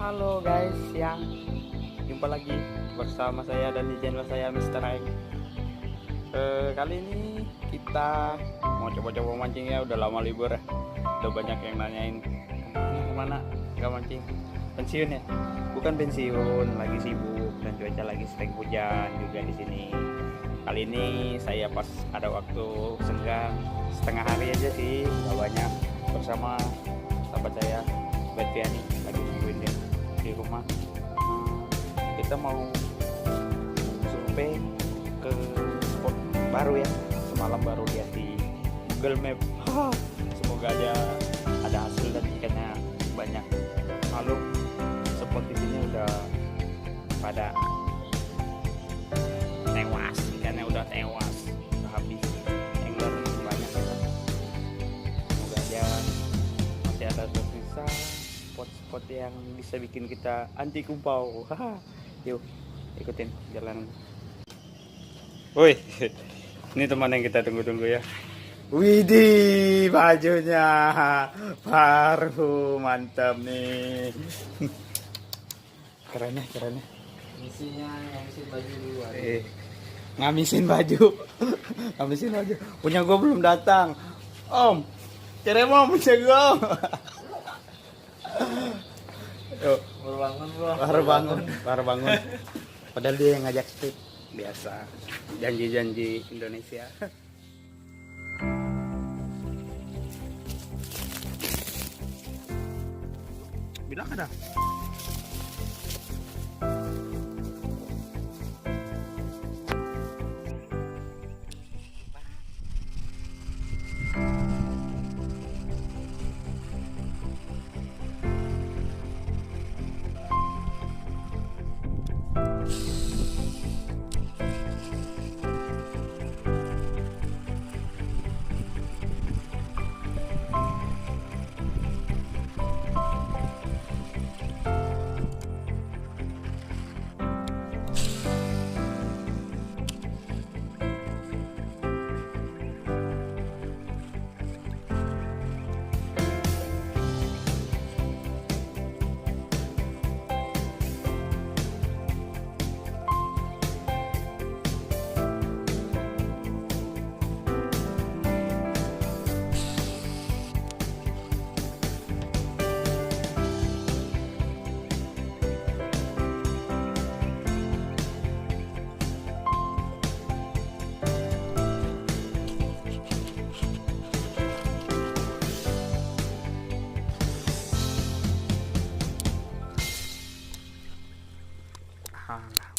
Halo guys, ya jumpa lagi bersama saya dan di channel saya Mr. Aing. Kali ini kita mau coba-coba mancing ya. Udah lama libur ya, udah banyak yang nanyain kemana nggak mancing. Pensiun ya? Bukan pensiun, lagi sibuk dan cuaca lagi sering hujan juga di sini. Kali ini saya pas ada waktu senggang setengah hari aja sih, nggak banyak, bersama sahabat saya Batiani lagi nungguin dia di rumah. Kita mau survei ke spot baru ya, semalam baru lihat di Google Map. Semoga aja ada hasil dan ikannya banyak. Lalu spot di sini udah pada tewas, ikannya udah tewas, udah habis. Angler banyak ya. Semoga aja masih ada tersisa spot-spot yang bisa bikin kita anti kumpau. Yuk ikutin jalan. Woi, ini teman yang kita tunggu-tunggu ya. Widih, bajunya baru, mantap nih. Keren ya, keren ya. Misinya ngamisin baju dulu. Ngamisin baju. Ngamisin baju. Punya gua belum datang. Om, kirim om punya gua. Yuk, baru bangun. Padahal dia yang ngajak speed. Biasa, janji-janji Indonesia. Bilang ada.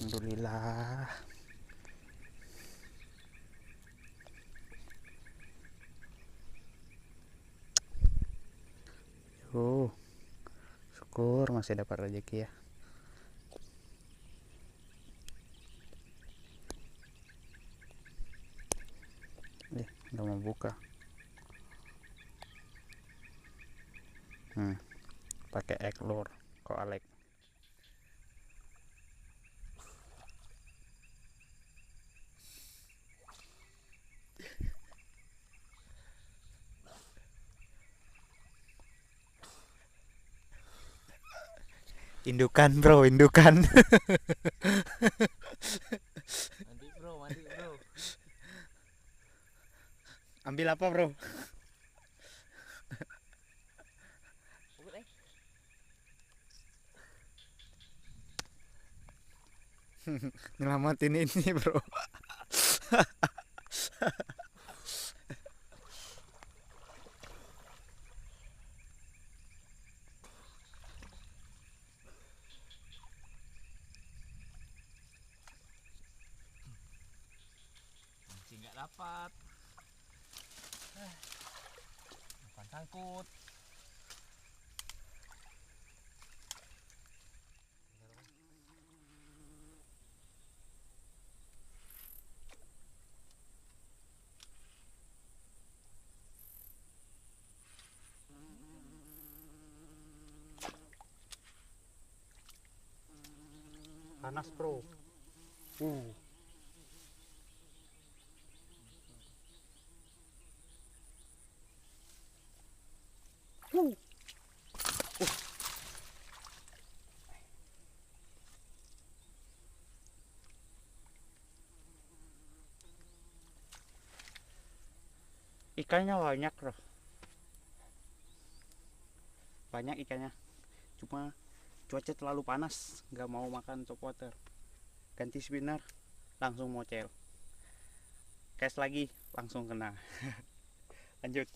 Alhamdulillah. Syukur masih dapat rezeki ya. Udah mau buka. Pakai egg lure kok Alek. Indukan bro, indukan. Mandi bro. Ambil apa bro? Nyelamatin ini bro. Nggak dapat. Bukan sangkut. Panas bro. Ikannya banyak loh. Banyak ikannya. Cuma cuaca terlalu panas, nggak mau makan top water. Ganti spinner, langsung mocel. Cash lagi, langsung kena. Lanjut.